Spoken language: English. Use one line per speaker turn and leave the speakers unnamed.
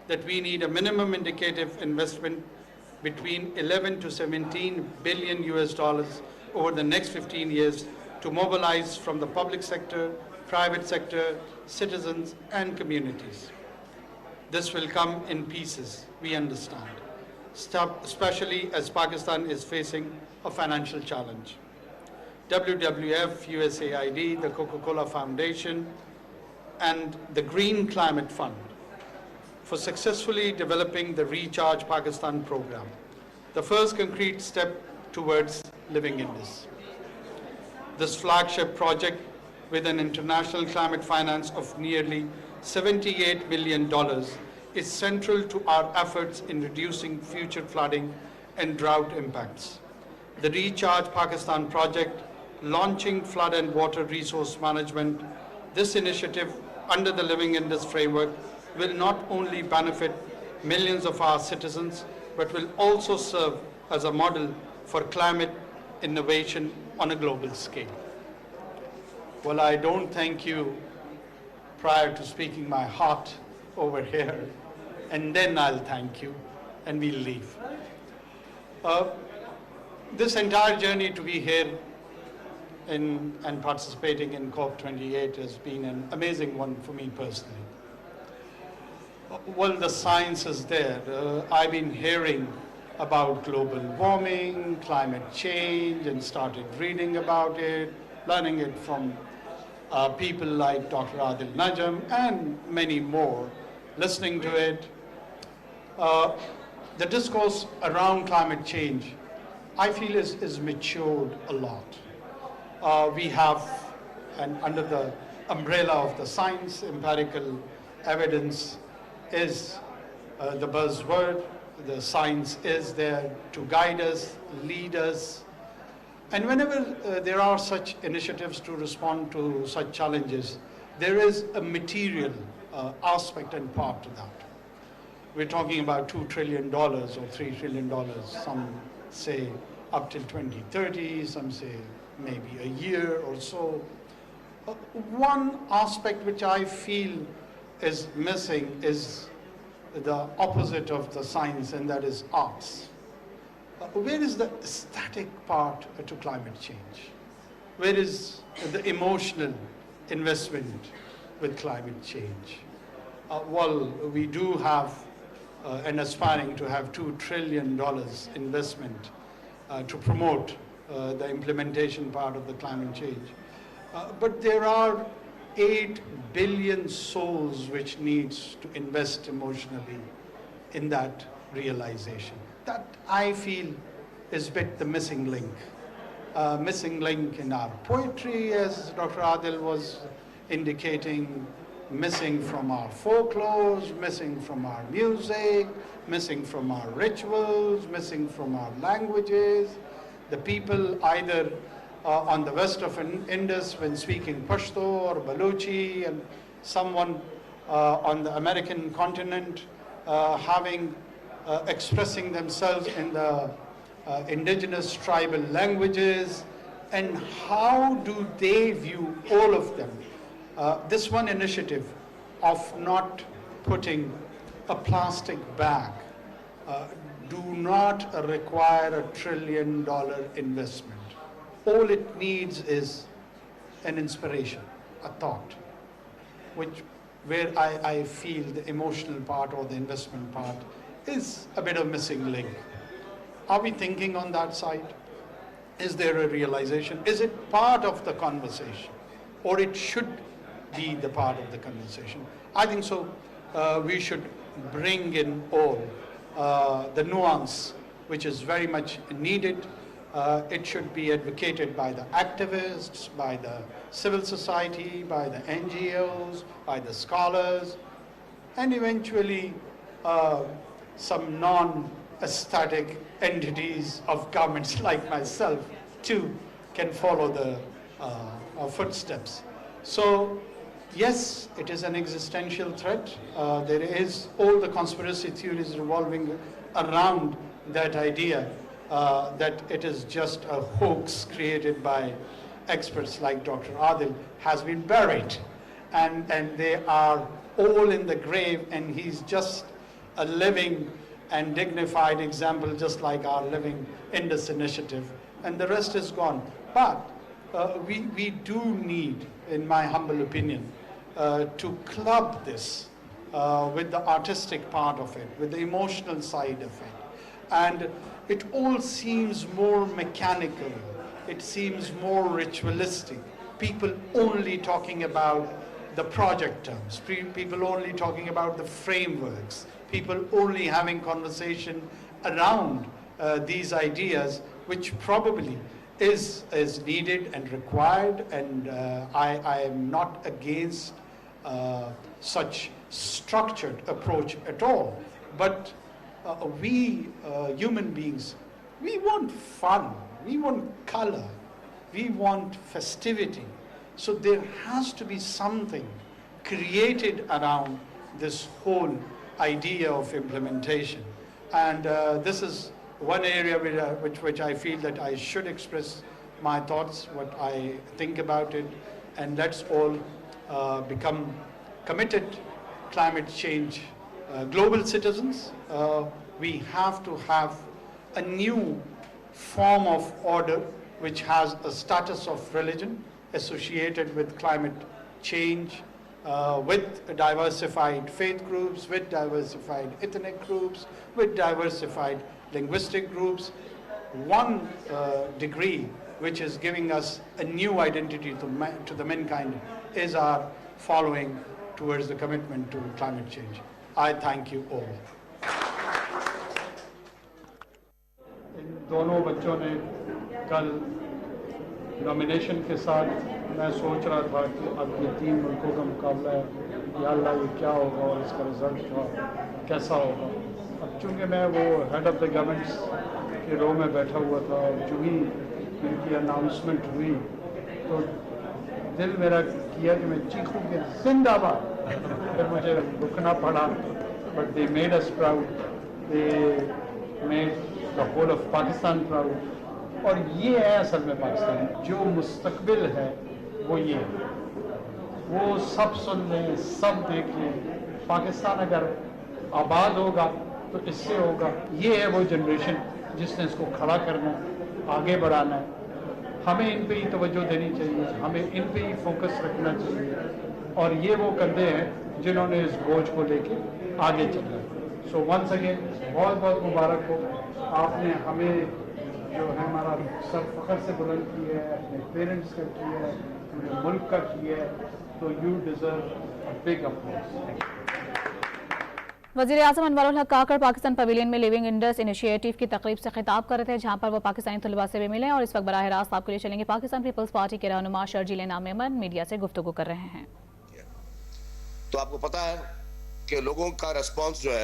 that we need a minimum indicative investment between 11 to 17 billion US dollars over the next 15 years to mobilize from the public sector, private sector, citizens, and communities. This will come in pieces, we understand, especially as Pakistan is facing a financial challenge. WWF, USAID, the Coca-Cola Foundation, and the Green Climate Fund for successfully developing the Recharge Pakistan program, the first concrete step towards living Indus. This flagship project, with an international climate finance of nearly $78 million, is central to our efforts in reducing future flooding and drought impacts. The Recharge Pakistan project, launching flood and water resource management, this initiative under the Living Indus framework will not only benefit millions of our citizens, but will also serve as a model for climate innovation on a global scale. Well, I don't thank you prior to speaking my heart over here, and then I'll thank you, and we'll leave. This entire journey to be here and participating in COP28 has been an amazing one for me personally. Well, the science is there. I've been hearing about global warming, climate change, and started reading about it, learning it from people like Dr. Adil Najam and many more, listening to it. The discourse around climate change, I feel, is matured a lot. We have, and under the umbrella of the science, empirical evidence is the buzzword. The science is there to guide us, lead us. And whenever there are such initiatives to respond to such challenges, there is a material aspect and part to that. We're talking about $2 trillion or $3 trillion. Some say up till 2030, some say maybe a year or so. One aspect which I feel is missing is the opposite of the science, and that is arts. Where is the aesthetic part to climate change? Where is the emotional investment with climate change? Well, we do have and aspiring to have $2 trillion investment to promote the implementation part of the climate change. But there are 8 billion souls which needs to invest emotionally in that realization. That, I feel, is a bit the missing link. Missing link in our poetry, as Dr. Adil was indicating, missing from our folklores, missing from our music, missing from our rituals, missing from our languages. The people either on the west of Indus when speaking Pashto or Baluchi, and someone on the American continent expressing themselves in the indigenous tribal languages, and how do they view all of them? This one initiative of not putting a plastic bag do not require $1 trillion investment. All it needs is an inspiration, a thought, where I feel the emotional part or the investment part is a bit of missing link. Are we thinking on that side? Is there a realization? Is it part of the conversation, or it should be the part of the conversation? I think so. We should bring in all the nuance which is very much needed. It should be advocated by the activists, by the civil society, by the NGOs, by the scholars, and eventually some non-aesthetic entities of governments like myself too can follow the footsteps. So yes, it is an existential threat. There is all the conspiracy theories revolving around that idea that it is just a hoax created by experts like Dr. Adil has been buried, and they are all in the grave, and he's just a living and dignified example, just like our Living Indus initiative, and the rest is gone. But we do need, in my humble opinion, to club this with the artistic part of it, with the emotional side of it. And it all seems more mechanical, it seems more ritualistic. People only talking about the project terms, people only talking about the frameworks, people only having conversation around these ideas, which probably is needed and required, and I am not against such structured approach at all. But we human beings, we want fun, we want color, we want festivity. So there has to be something created around this whole idea of implementation. And this is one area which I feel that I should express my thoughts, what I think about it, and let's all become committed climate change global citizens. We have to have a new form of order which has a status of religion associated with climate change, with diversified faith groups, with diversified ethnic groups, with diversified linguistic groups. One degree which is giving us a new identity to the mankind is our following towards the commitment to climate change. I thank you all. इन दोनों बच्चों ने कल nomination के साथ मैं सोच रहा था कि अब ये 3 मुल्कों का मुकाबला है, या अल्लाह ये क्या होगा और इसका रिजल्ट कैसा होगा। अब चूँकि मैं वो हेड ऑफ द गवर्नमेंट्स के रो में बैठा हुआ था और जो ही इनकी अनाउंसमेंट हुई तो दिल मेरा किया कि मैं चीखूँ कि जिंदाबाद। फिर मुझे रुकना पड़ा, but they made us proud, they made the whole of Pakistan proud. और ये है असल में पाकिस्तान, जो मुस्तकबिल है वो ये है, वो सब सुन लें, सब देख लें। पाकिस्तान अगर आबाद होगा तो इससे होगा। ये है वो जनरेशन जिसने इसको खड़ा करना है, आगे बढ़ाना है। हमें इन पे ही तवज्जो देनी चाहिए, हमें इन पे ही फोकस रखना चाहिए, और ये वो कंधे हैं जिन्होंने इस बोझ को लेके आगे चलना है। सो वंस अगेन बहुत बहुत मुबारक हो, आपने हमें जो है हमारा सर फख्र से बुलंद किया है, अपने पेरेंट्स का किया है, अपने मुल्क का किया है, तो you deserve a big applause.
वज़ीर आज़म अनवर हक काकर पाकिस्तान पवेलियन में लिविंग इंडस इनिशिएटिव की तकरीब से खिताब कर रहे थे, जहां पर वो पाकिस्तानी तलबा से भी मिले और इस वक्त बराह रास्त आपके लिए चलेंगे। पाकिस्तान पीपल्स पार्टी के रहनुमा शर्जील नामेमन मीडिया से गुफ्तगू कर रहे हैं।
तो आपको पता है कि लोगों का रेस्पॉन्स जो है